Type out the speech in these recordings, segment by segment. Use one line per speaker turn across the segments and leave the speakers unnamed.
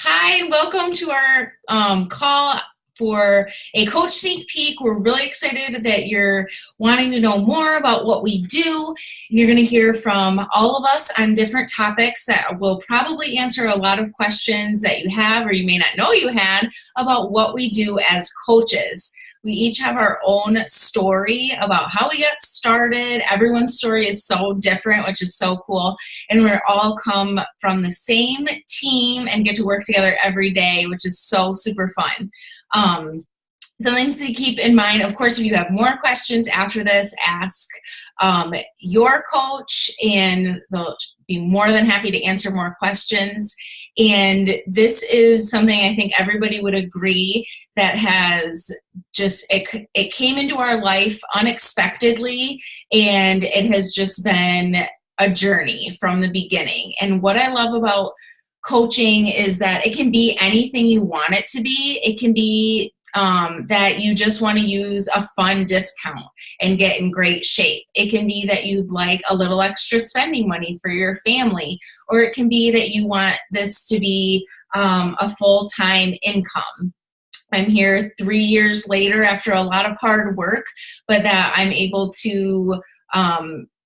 Hi, and welcome to our call for a coach sneak peek. We're really excited that you're wanting to know more about what we do. You're going to hear from all of us on different topics that will probably answer a lot of questions that you have or you may not know you had about what we do as coaches. We each have our own story about how we got started. Everyone's story is so different, which is so cool. And we're all come from the same team and get to work together every day, which is so super fun. Some things to keep in mind, of course, if you have more questions after this, ask your coach and they'll be more than happy to answer more questions. And this is something I think everybody would agree that has just, it came into our life unexpectedly, and it has just been a journey from the beginning. And what I love about coaching is that it can be anything you want it to be. It can be that you just want to use a fun discount and get in great shape. It can be that you'd like a little extra spending money for your family, or it can be that you want this to be a full-time income. I'm here 3 years later after a lot of hard work, but that I'm able to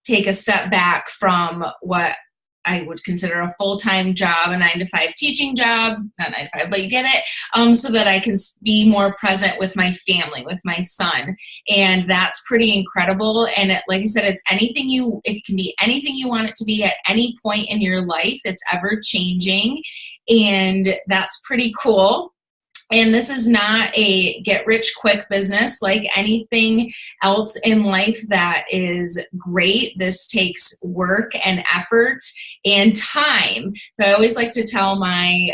take a step back from what I would consider a full-time job, a 9-to-5 teaching job, not 9-to-5, but you get it, so that I can be more present with my family, with my son. And that's pretty incredible. And like I said, it can be anything you want it to be at any point in your life. It's ever changing. And that's pretty cool. And this is not a get-rich-quick business like anything else in life that is great. This takes work and effort and time. So I always like to tell my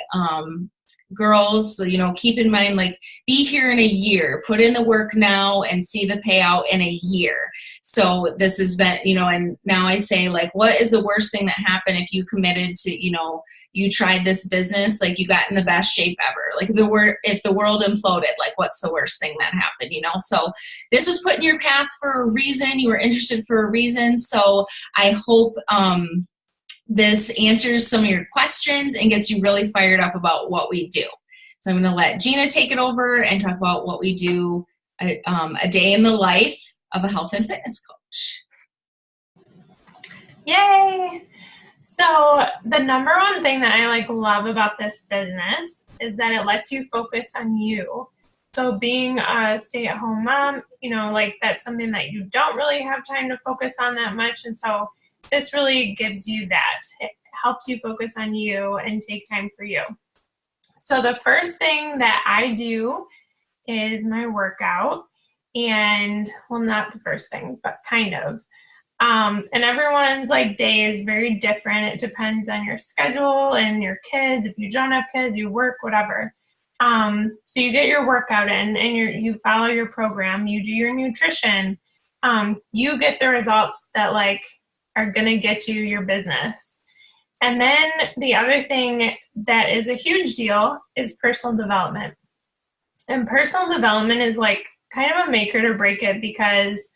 girls, keep in mind, be here in a year, put in the work now and see the payout in a year. So this has been, and now I say, what is the worst thing that happened if you committed to, you tried this business, you got in the best shape ever. If the world imploded, what's the worst thing that happened, So this was put in your path for a reason. You were interested for a reason. So I hope, this answers some of your questions and gets you really fired up about what we do. So I'm going to let Gina take it over and talk about what we do, a day in the life of a health and fitness coach.
Yay! So the number one thing that I love about this business is that it lets you focus on you. So being a stay-at-home mom, that's something that you don't really have time to focus on that much. And so this really gives you that. It helps you focus on you and take time for you. So the first thing that I do is my workout. And, well, not the first thing, but kind of. And everyone's day is very different. It depends on your schedule and your kids. If you don't have kids, you work, whatever. So you get your workout in and you follow your program. You do your nutrition. You get the results that are going to get you your business. And then the other thing that is a huge deal is personal development. And personal development is kind of a make it or break it, because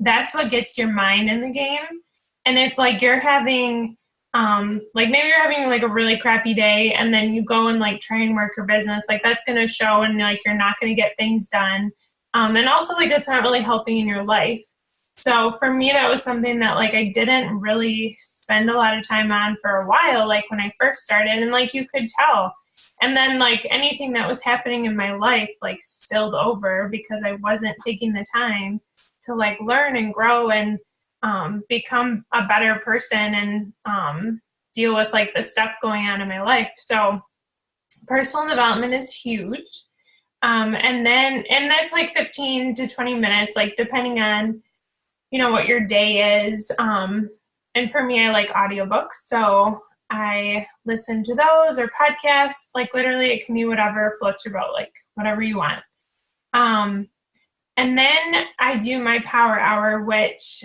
that's what gets your mind in the game. And if you're having, maybe you're having a really crappy day and then you go and try and work your business, that's going to show, and you're not going to get things done. And also it's not really helping in your life. So for me, that was something that I didn't really spend a lot of time on for a while, when I first started, and you could tell. And then anything that was happening in my life spilled over because I wasn't taking the time to learn and grow and become a better person and deal with the stuff going on in my life. So personal development is huge. And that's 15 to 20 minutes, depending on what your day is. And for me, I like audiobooks. So I listen to those or podcasts, literally it can be whatever floats your boat, whatever you want. And then I do my power hour, which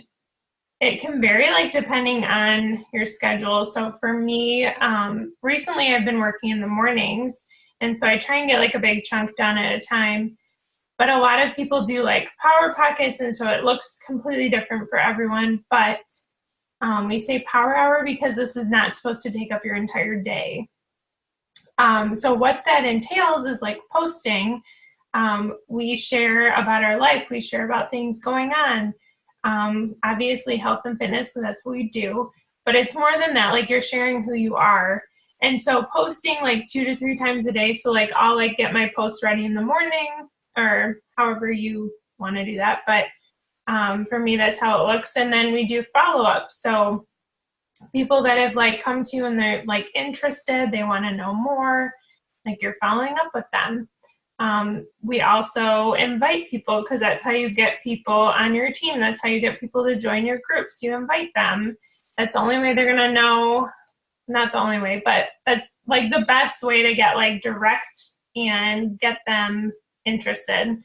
it can vary depending on your schedule. So for me, recently I've been working in the mornings. And so I try and get a big chunk done at a time. But a lot of people do power pockets, and so it looks completely different for everyone. But we say power hour because this is not supposed to take up your entire day. So what that entails is like posting. We share about our life. We share about things going on. Obviously health and fitness, so that's what we do. But it's more than that. Like, you're sharing who you are. And so posting like 2 to 3 times a day. So like I'll like get my post ready in the morning, or however you want to do that. But for me, that's how it looks. And then we do follow-up. So people that have like come to you and they're like interested, they want to know more, like you're following up with them. We also invite people, because that's how you get people on your team. That's how you get people to join your groups. You invite them. That's the only way they're going to know. Not the only way, but that's like the best way to get like direct and get them interested.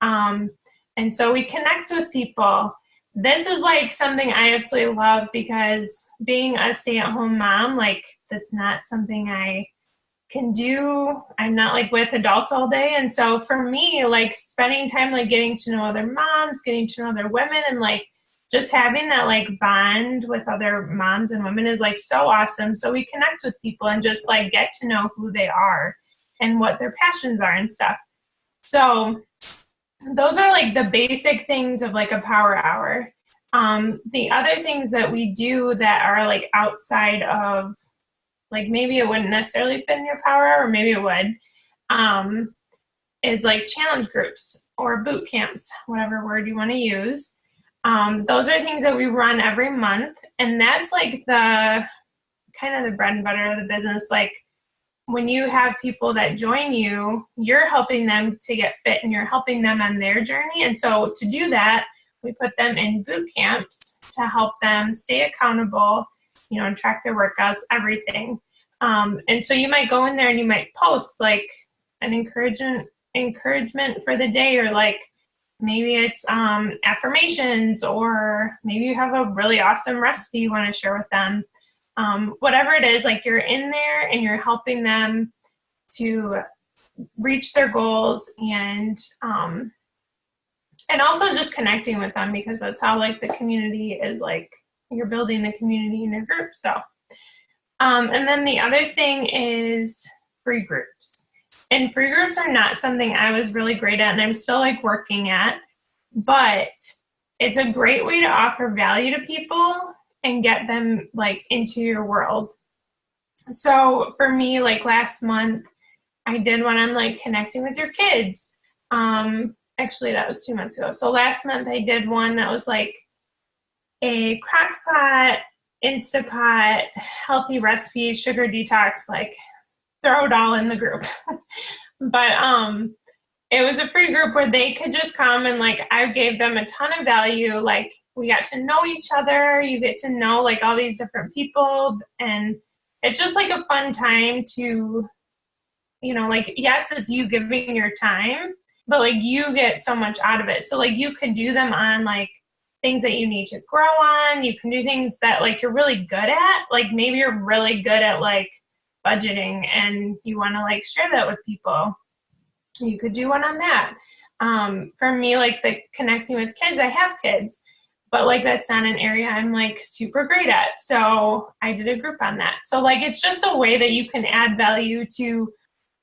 And so we connect with people. This is like something I absolutely love, because being a stay-at-home mom, like that's not something I can do. I'm not like with adults all day. And so for me, like spending time, like getting to know other moms, getting to know other women, and like just having that like bond with other moms and women is like so awesome. So we connect with people and just like get to know who they are and what their passions are and stuff. So those are like the basic things of like a power hour. The other things that we do that are like outside of, like maybe it wouldn't necessarily fit in your power hour, or maybe it would, is like challenge groups or boot camps, whatever word you want to use. Those are things that we run every month. And that's like the kind of the bread and butter of the business. Like, when you have people that join you, you're helping them to get fit and you're helping them on their journey. And so to do that, we put them in boot camps to help them stay accountable, you know, and track their workouts, everything. And so you might go in there and you might post like an encouragement for the day, or like maybe it's affirmations, or maybe you have a really awesome recipe you want to share with them. Whatever it is, like you're in there and you're helping them to reach their goals, and also just connecting with them, because that's how like the community is, like you're building the community in your group. So, and then the other thing is free groups. And free groups are not something I was really great at, and I'm still like working at, but it's a great way to offer value to people and get them like into your world. So for me, like last month, I did one on like connecting with your kids. Actually, that was 2 months ago. So last month I did one that was like a crock pot, Instapot, healthy recipes, sugar detox, like throw it all in the group. But it was a free group where they could just come, and like I gave them a ton of value. Like, we got to know each other. You get to know like all these different people, and it's just like a fun time to, you know, like, yes, it's you giving your time, but like you get so much out of it. So like you could do them on like things that you need to grow on. You can do things that like you're really good at. Like maybe you're really good at like budgeting and you want to like share that with people. You could do one on that. For me, like the connecting with kids, I have kids, but like that's not an area I'm like super great at. So I did a group on that. So like it's just a way that you can add value to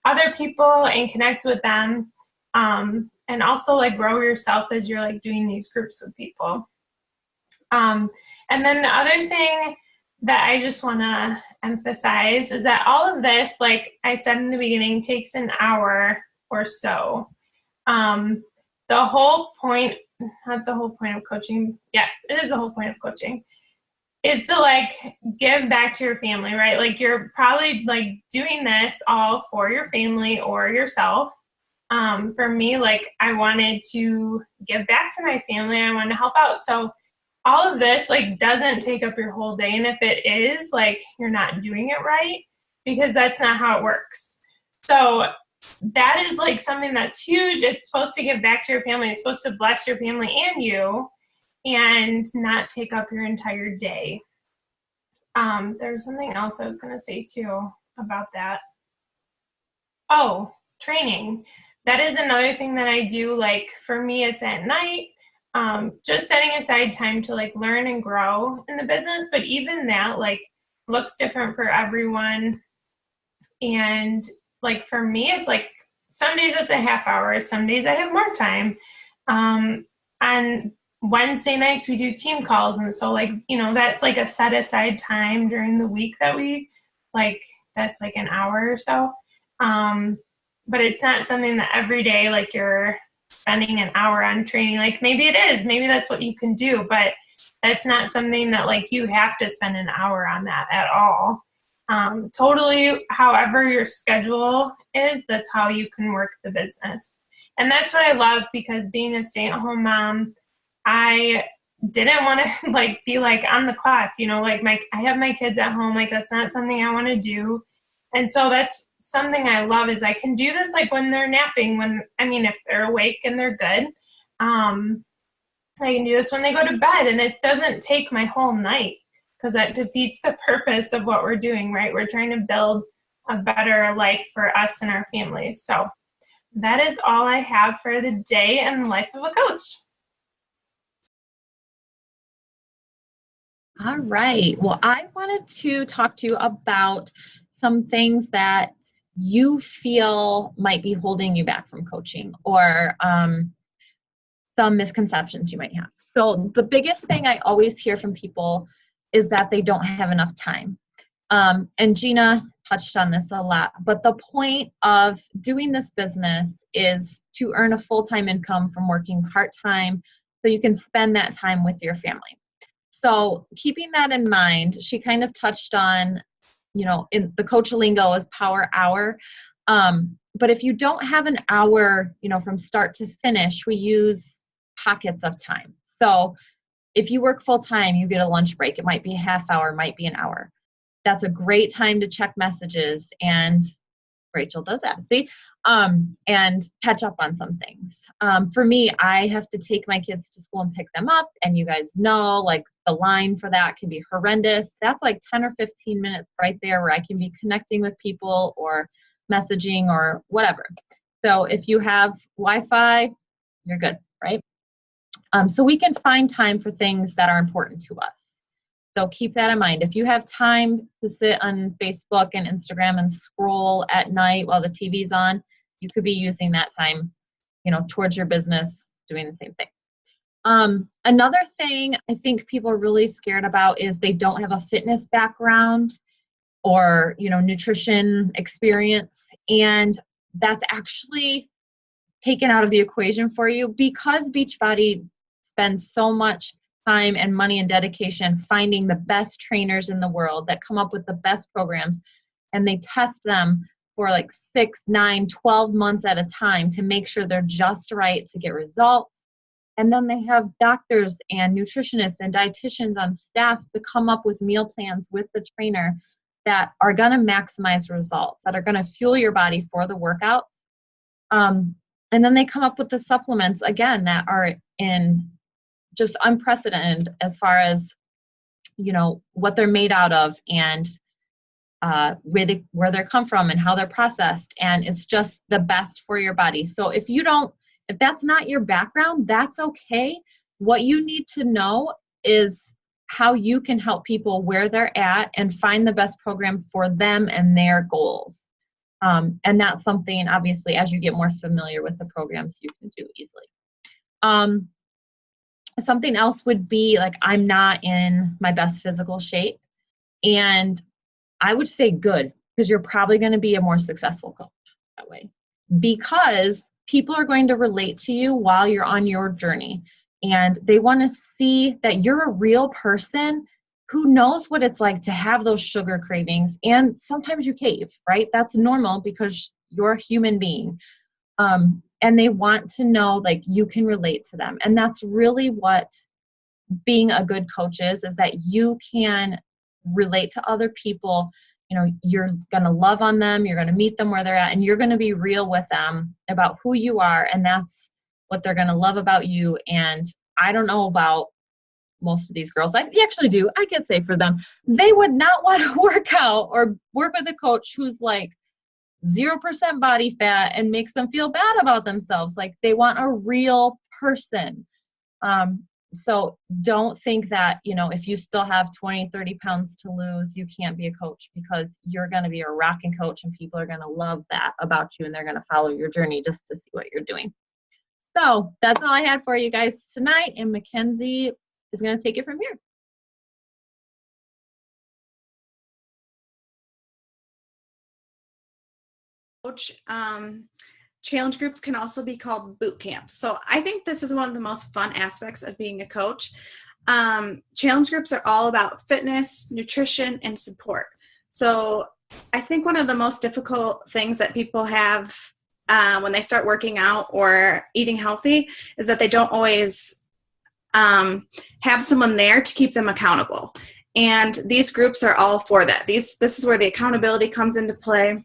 other people and connect with them. And also like grow yourself as you're like doing these groups with people. And then the other thing that I just want to emphasize is that all of this, like I said in the beginning, takes an hour or so. The whole point, not the whole point of coaching. Yes, it is the whole point of coaching. Is to like give back to your family, right? Like you're probably like doing this all for your family or yourself. For me, like I wanted to give back to my family. I wanted to help out. So all of this like doesn't take up your whole day. And if it is, like you're not doing it right, because that's not how it works. So that is like something that's huge. It's supposed to give back to your family. It's supposed to bless your family and you, and not take up your entire day. There's something else I was going to say too about that. Oh, training. That is another thing that I do. Like for me, it's at night, just setting aside time to like learn and grow in the business. But even that like looks different for everyone. And like for me, it's like some days it's a half hour, some days I have more time. On Wednesday nights we do team calls, and so like, you know, that's like a set aside time during the week that we like, that's like an hour or so. But it's not something that every day like you're spending an hour on training. Like maybe it is, maybe that's what you can do, but that's not something that like you have to spend an hour on that at all. Totally, however your schedule is, that's how you can work the business. And that's what I love, because being a stay-at-home mom, I didn't want to like be like on the clock, you know, like I have my kids at home, like that's not something I want to do. And so that's something I love, is I can do this like when they're napping, if they're awake and they're good. I can do this when they go to bed, and it doesn't take my whole night, because that defeats the purpose of what we're doing, right? We're trying to build a better life for us and our families. So that is all I have for the day and the life of a coach.
All right. Well, I wanted to talk to you about some things that you feel might be holding you back from coaching, or some misconceptions you might have. So the biggest thing I always hear from people is that they don't have enough time. And Gina touched on this a lot, but the point of doing this business is to earn a full-time income from working part-time, so you can spend that time with your family. So keeping that in mind, she kind of touched on, you know, in the coach lingo is power hour. But if you don't have an hour, you know, from start to finish, we use pockets of time. So if you work full time, you get a lunch break. It might be a half hour, might be an hour. That's a great time to check messages, and Rachel does that, see, and catch up on some things. For me, I have to take my kids to school and pick them up, and you guys know, like, the line for that can be horrendous. That's like 10 or 15 minutes right there where I can be connecting with people or messaging or whatever. So if you have Wi-Fi, you're good, right? So we can find time for things that are important to us. So keep that in mind. If you have time to sit on Facebook and Instagram and scroll at night while the TV's on, you could be using that time, you know, towards your business, doing the same thing. Another thing I think people are really scared about is they don't have a fitness background or, you know, nutrition experience. And that's actually taken out of the equation for you, because Beachbody spends so much time and money and dedication finding the best trainers in the world that come up with the best programs, and they test them for like 6, 9, 12 months at a time to make sure they're just right to get results. And then they have doctors and nutritionists and dietitians on staff to come up with meal plans with the trainer that are going to maximize results, that are going to fuel your body for the workout. And then they come up with the supplements, again, that are in just unprecedented as far as, you know, what they're made out of, and where they come from and how they're processed. And it's just the best for your body. So if that's not your background, that's okay. What you need to know is how you can help people where they're at and find the best program for them and their goals. And that's something, obviously, as you get more familiar with the programs, you can do easily. Something else would be like, I'm not in my best physical shape. And I would say good, because you're probably going to be a more successful coach that way, because people are going to relate to you while you're on your journey. And they want to see that you're a real person who knows what it's like to have those sugar cravings. And sometimes you cave, right? That's normal, because you're a human being. And they want to know, like, you can relate to them. And that's really what being a good coach is that you can relate to other people. You know, you're going to love on them. You're going to meet them where they're at, and you're going to be real with them about who you are. And that's what they're going to love about you. And I don't know about most of these girls. I actually do. I can say for them, they would not want to work out or work with a coach who's like 0% body fat and makes them feel bad about themselves. Like, they want a real person. So don't think that, if you still have 20, 30 pounds to lose, you can't be a coach, because you're going to be a rocking coach and people are going to love that about you and they're going to follow your journey just to see what you're doing. So that's all I had for you guys tonight, and Mackenzie is going to take it from here.
Coach, challenge groups can also be called boot camps. So I think this is one of the most fun aspects of being a coach. Challenge groups are all about fitness, nutrition, and support. So I think one of the most difficult things that people have when they start working out or eating healthy is that they don't always have someone there to keep them accountable. And these groups are all for that. This is where the accountability comes into play.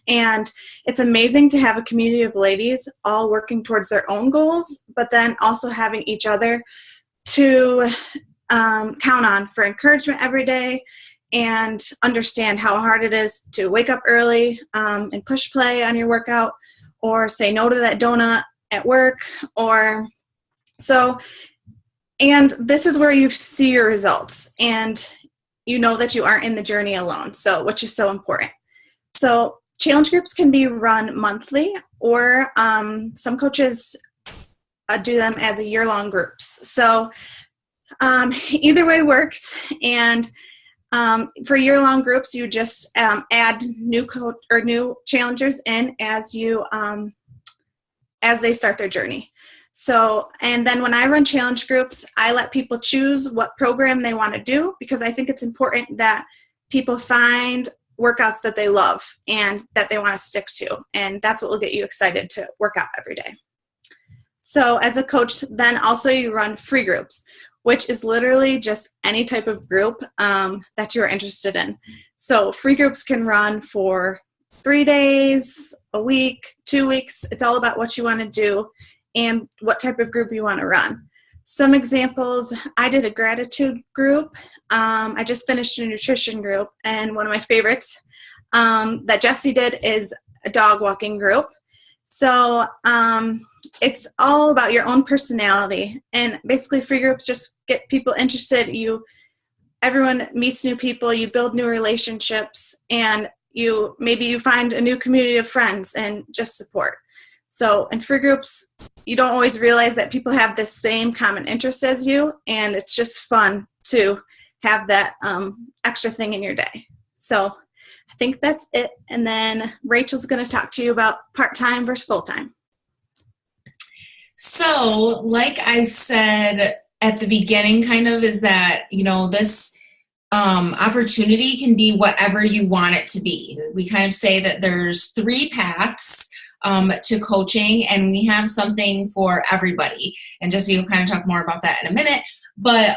And it's amazing to have a community of ladies all working towards their own goals, but then also having each other to count on for encouragement every day, and understand how hard it is to wake up early and push play on your workout, or say no to that donut at work, or so. And this is where you see your results, and you know that you aren't in the journey alone, so which is so important. So challenge groups can be run monthly, or some coaches do them as a year-long groups. So either way works. And for year-long groups, you just add new challengers in as they start their journey. So, and then when I run challenge groups, I let people choose what program they want to do, because I think it's important that people find workouts that they love and that they want to stick to. And that's what will get you excited to work out every day. So as a coach, then also you run free groups, which is literally just any type of group that you're interested in. So free groups can run for 3 days, a week, 2 weeks. It's all about what you want to do and what type of group you want to run. Some examples, I did a gratitude group. I just finished a nutrition group, and one of my favorites that Jessie did is a dog walking group. So it's all about your own personality, and basically free groups just get people interested. Everyone meets new people, you build new relationships, and maybe you find a new community of friends and just support. So in free groups, you don't always realize that people have the same common interest as you, and it's just fun to have that extra thing in your day. So I think that's it. And then Rachel's going to talk to you about part-time versus full-time.
So like I said at the beginning kind of, is that, this opportunity can be whatever you want it to be. We kind of say that there's 3 paths to coaching, and we have something for everybody. And Jessie will kind of talk more about that in a minute. But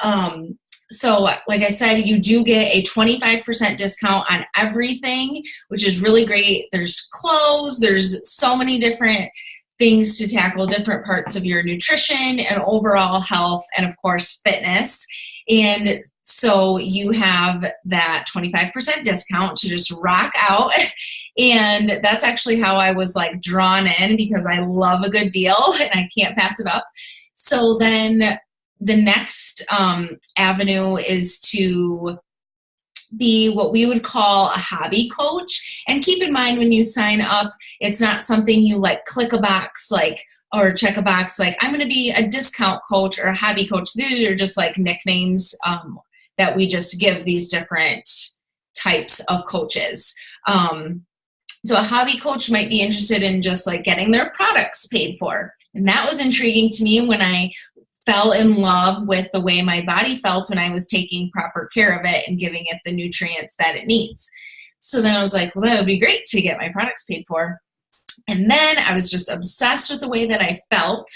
so like I said, you do get a 25% discount on everything, which is really great. There's clothes, there's so many different things to tackle, different parts of your nutrition and overall health, and of course fitness. And so you have that 25% discount to just rock out. And that's actually how I was like drawn in, because I love a good deal and I can't pass it up. So then the next avenue is to be what we would call a hobby coach. And keep in mind, when you sign up, it's not something you like click a box or check a box like, I'm going to be a discount coach or a hobby coach. These are just like nicknames that we just give these different types of coaches. So a hobby coach might be interested in just like getting their products paid for. And that was intriguing to me when I fell in love with the way my body felt when I was taking proper care of it and giving it the nutrients that it needs. So then I was like, well, that would be great to get my products paid for. And then I was just obsessed with the way that I felt,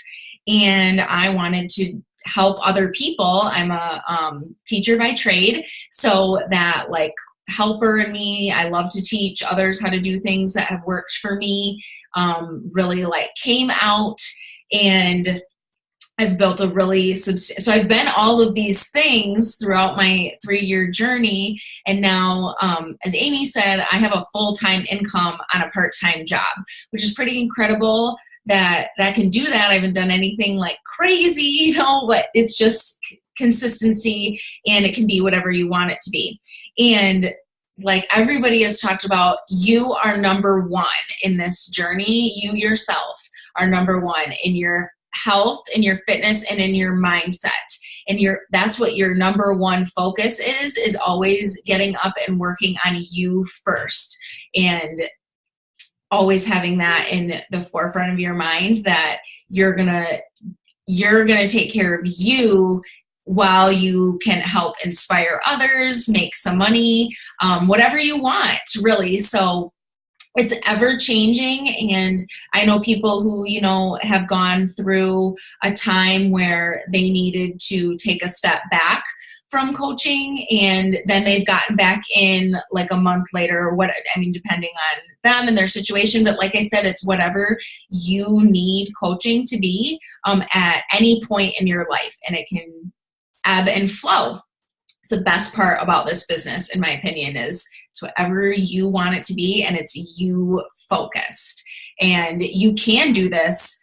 and I wanted to help other people. I'm a teacher by trade, so that like helper in me, I love to teach others how to do things that have worked for me, really like came out. And I've built a really so I've been all of these things throughout my 3-year journey. And now, as Amy said, I have a full-time income on a part-time job, which is pretty incredible. that can do that. I haven't done anything like crazy, but it's just consistency, and it can be whatever you want it to be. And like everybody has talked about, you are number one in this journey. You yourself are number one in your health, in your fitness, and in your mindset. And that's what your number one focus is always getting up and working on you first. And always having that in the forefront of your mind, that you're gonna take care of you while you can help inspire others, make some money, whatever you want, really. So it's ever changing. And I know people who, have gone through a time where they needed to take a step back from coaching, and then they've gotten back in like a month later, or depending on them and their situation. But like I said, it's whatever you need coaching to be at any point in your life, and it can ebb and flow. It's the best part about this business, in my opinion, is it's whatever you want it to be, and it's you focused. And you can do this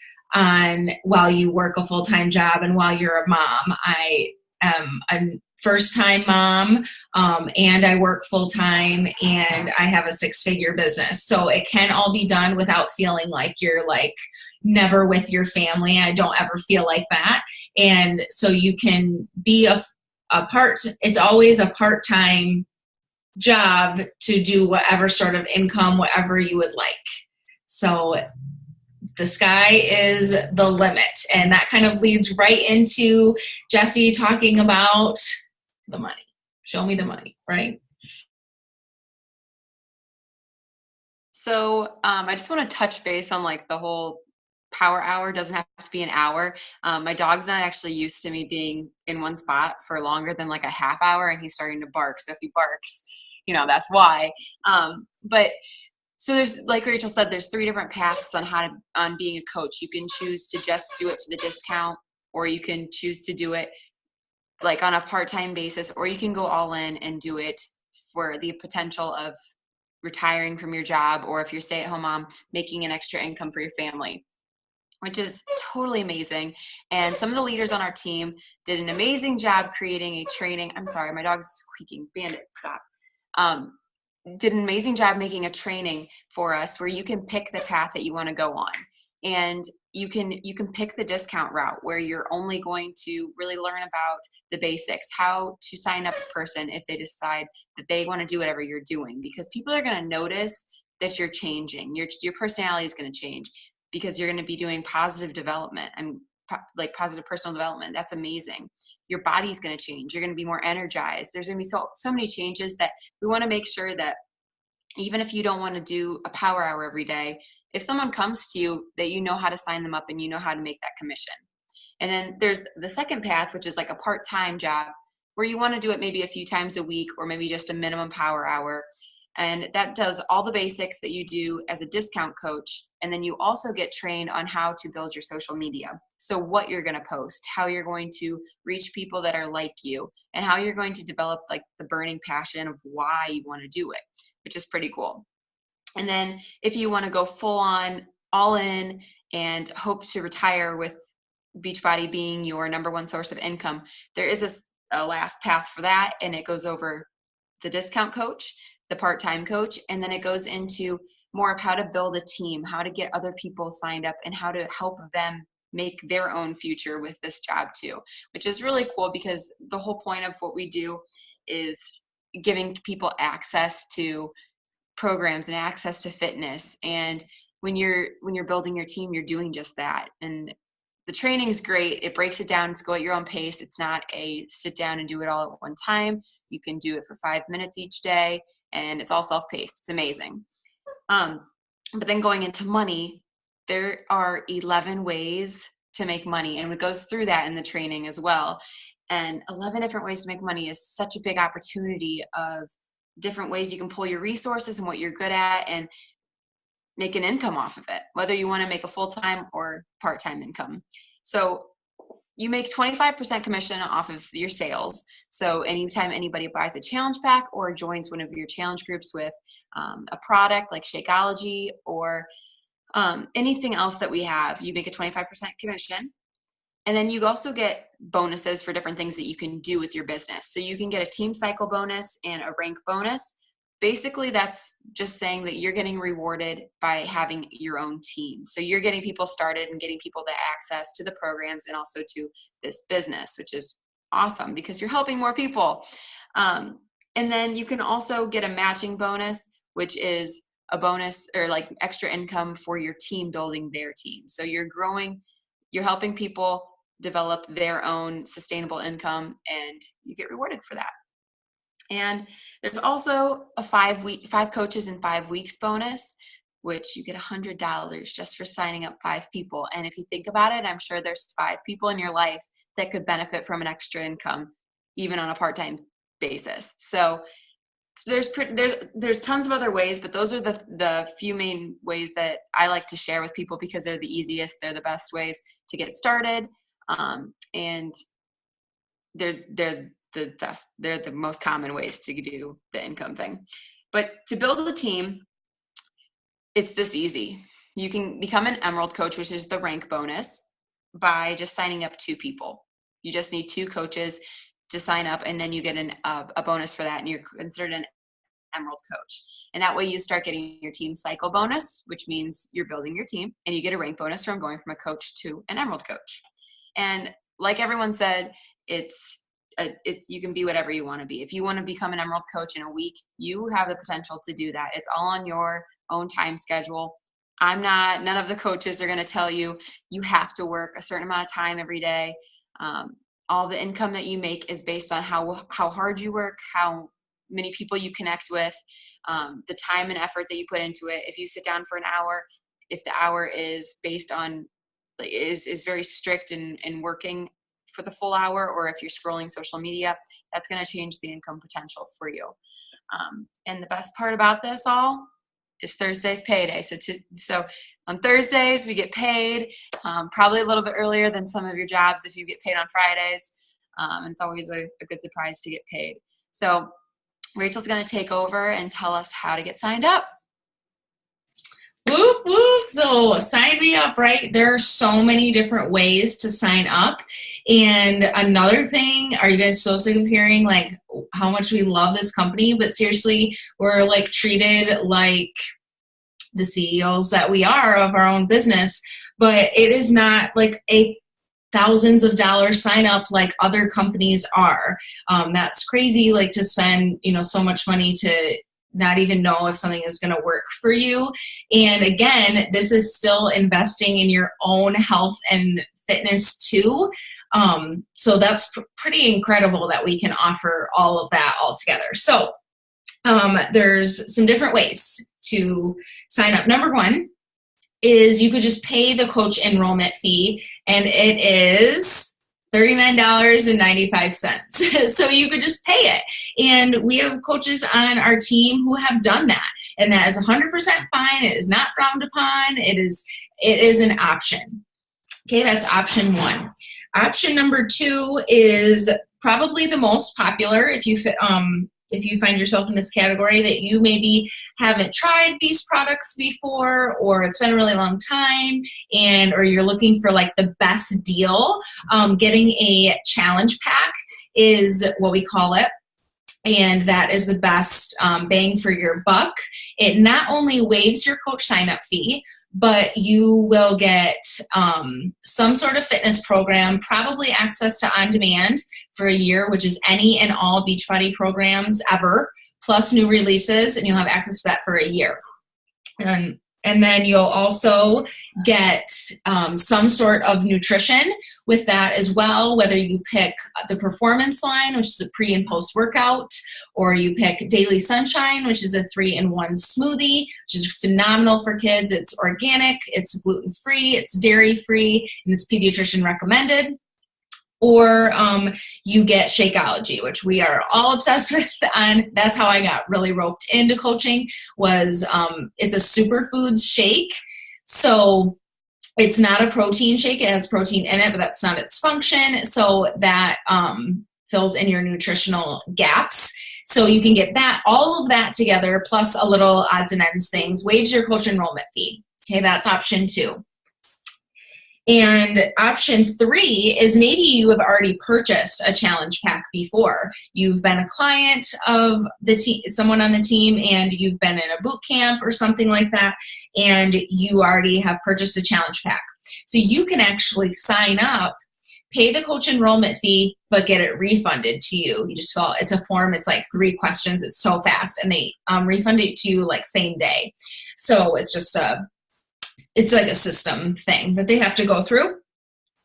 while you work a full-time job and while you're a mom. I am a first-time mom, and I work full-time, and I have a 6-figure business. So it can all be done without feeling like you're like never with your family. I don't ever feel like that. And so you can be it's always a part-time job to do whatever sort of income, whatever you would like. So the sky is the limit. And that kind of leads right into Jessie talking about the money. Show me the money, right?
So I just want to touch base on like the whole power hour. Doesn't have to be an hour. My dog's not actually used to me being in one spot for longer than like a half hour, and he's starting to bark. So if he barks, that's why. But so there's, like Rachel said, there's 3 different paths on being a coach. You can choose to just do it for the discount, or you can choose to do it like on a part-time basis, or you can go all in and do it for the potential of retiring from your job, or if you're a stay-at-home mom, making an extra income for your family, which is totally amazing. And some of the leaders on our team did an amazing job creating a training. I'm sorry, my dog's squeaking. Bandit, stop. Did an amazing job making a training for us where you can pick the path that you want to go on. And you can pick the discount route where you're only going to really learn about the basics, how to sign up a person if they decide that they want to do whatever you're doing, because people are going to notice that you're changing. Your personality is going to change because you're going to be doing positive development and like positive personal development. That's amazing. Your body's going to change. You're going to be more energized. There's going to be so many changes that we want to make sure that even if you don't want to do a power hour every day, if someone comes to you, that you know how to sign them up and you know how to make that commission. And then there's the second path, which is like a part-time job where you want to do it maybe a few times a week, or maybe just a minimum power hour. And that does all the basics that you do as a discount coach. And then you also get trained on how to build your social media. So what you're going to post, how you're going to reach people that are like you, and how you're going to develop like the burning passion of why you want to do it, which is pretty cool. And then if you want to go full on, all in, and hope to retire with Beachbody being your number one source of income, there is a last path for that. And it goes over the discount coach, the part-time coach, and then it goes into more of how to build a team, how to get other people signed up, and how to help them make their own future with this job too, which is really cool because the whole point of what we do is giving people access to programs and access to fitness. And when you're building your team, you're doing just that. And the training is great. It breaks it down to go at your own pace. It's not a sit down and do it all at one time. You can do it for 5 minutes each day, and it's all self-paced. It's amazing. But then going into money, there are 11 ways to make money, and it goes through that in the training as well. And 11 different ways to make money is such a big opportunity of different ways you can pull your resources and what you're good at and make an income off of it, whether you want to make a full-time or part-time income. So you make 25% commission off of your sales. So anytime anybody buys a challenge pack or joins one of your challenge groups with a product like Shakeology or Anything else that we have, you make a 25% commission. And then you also get bonuses for different things that you can do with your business. So you can get a team cycle bonus and a rank bonus. Basically, that's just saying that you're getting rewarded by having your own team. So you're getting people started and getting people the access to the programs and also to this business, which is awesome because you're helping more people. And then you can also get a matching bonus, which is a bonus or like extra income for your team building their team. So you're growing, you're helping people develop their own sustainable income, and you get rewarded for that. And there's also a 5 coaches in 5 weeks bonus, which you get $100 just for signing up 5 people. And if you think about it, I'm sure there's 5 people in your life that could benefit from an extra income, even on a part-time basis. So there's tons of other ways, but those are the few main ways that I like to share with people because they're the easiest, they're the best ways to get started, and they're the best. They're the most common ways to do the income thing. But to build a team, it's this easy. You can become an Emerald coach, which is the rank bonus, by just signing up 2 people. You just need 2 coaches to sign up, and then you get a bonus for that, and you're considered an Emerald coach. And that way you start getting your team cycle bonus, which means you're building your team, and you get a rank bonus from going from a coach to an Emerald coach. And like everyone said, you can be whatever you want to be. If you want to become an Emerald coach in a week, you have the potential to do that. It's all on your own time schedule. None of the coaches are going to tell you you have to work a certain amount of time every day. All the income that you make is based on how hard you work, how many people you connect with, the time and effort that you put into it. If you sit down for an hour, if the hour is based on, is very strict in working for the full hour, or if you're scrolling social media, that's going to change the income potential for you. And the best part about this all is Thursday's payday. So on Thursdays, we get paid, probably a little bit earlier than some of your jobs if you get paid on Fridays. And it's always a good surprise to get paid. So Rachel's going to take over and tell us how to get signed up.
Woof, woof. So sign me up, right? There are so many different ways to sign up. And another thing, are you guys so sick of hearing like how much we love this company? But seriously, we're like treated like the CEOs that we are of our own business, but it is not like a thousands of dollars sign up like other companies are. That's crazy, like to spend, so much money to not even know if something is going to work for you. And again, this is still investing in your own health and fitness too. So that's pretty incredible that we can offer all of that all together. So there's some different ways to sign up. Number 1 is you could just pay the coach enrollment fee, and it is $39.95. So you could just pay it. And we have coaches on our team who have done that. And that is 100% fine. It is not frowned upon. It is an option. Okay, that's option 1. Option number 2 is probably the most popular if you find yourself in this category, that you maybe haven't tried these products before, or it's been a really long time, or you're looking for like the best deal. Getting a challenge pack is what we call it. And that is the best bang for your buck. It not only waives your coach sign-up fee, but you will get some sort of fitness program, probably access to On Demand for a year, which is any and all Beachbody programs ever, plus new releases, and you'll have access to that for a year. And then you'll also get some sort of nutrition with that as well, whether you pick the Performance line, which is a pre and post workout, or you pick Daily Sunshine, which is a 3-in-1 smoothie, which is phenomenal for kids. It's organic, it's gluten-free, it's dairy-free, and it's pediatrician recommended. Or you get Shakeology, which we are all obsessed with. And that's how I got really roped into coaching, was it's a superfoods shake. So it's not a protein shake. It has protein in it, but that's not its function. So that fills in your nutritional gaps. So you can get that, all of that together, plus a little odds and ends things, waives your coach enrollment fee. Okay, that's option 2. And option 3 is maybe you have already purchased a challenge pack before. You've been a client of the team, someone on the team, and you've been in a boot camp or something like that, and you already have purchased a challenge pack. So you can actually sign up, pay the coach enrollment fee, but get it refunded to you. You just fill, it's a form, it's like 3 questions, it's so fast, and they refund it to you like same day. So it's just it's like a system thing that they have to go through.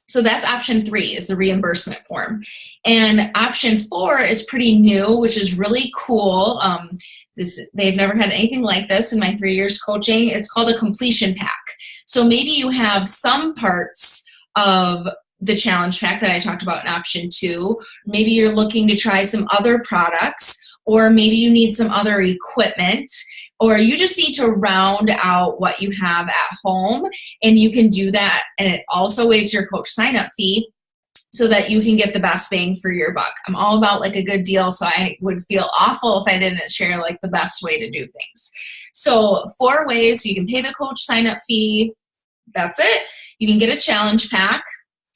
So that's option 3 is the reimbursement form. And option 4 is pretty new, which is really cool. They've never had anything like this in my 3 years coaching. It's called a completion pack. So maybe you have some parts of the challenge pack that I talked about in option 2. Maybe you're looking to try some other products, or maybe you need some other equipment, or you just need to round out what you have at home, and you can do that. And it also waives your coach sign-up fee so that you can get the best bang for your buck. I'm all about like a good deal, so I would feel awful if I didn't share like the best way to do things. So 4 ways. So you can pay the coach sign-up fee. That's it. You can get a challenge pack.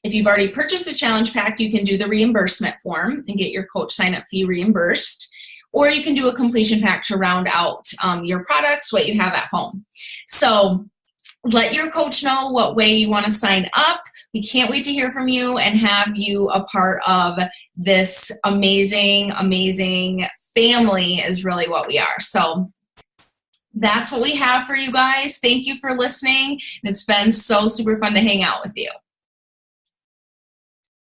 If you've already purchased a challenge pack, you can do the reimbursement form and get your coach sign-up fee reimbursed. Or you can do a completion pack to round out your products, what you have at home. So let your coach know what way you want to sign up. We can't wait to hear from you and have you a part of this amazing, amazing family is really what we are. So that's what we have for you guys. Thank you for listening. It's been so super fun to hang out with you.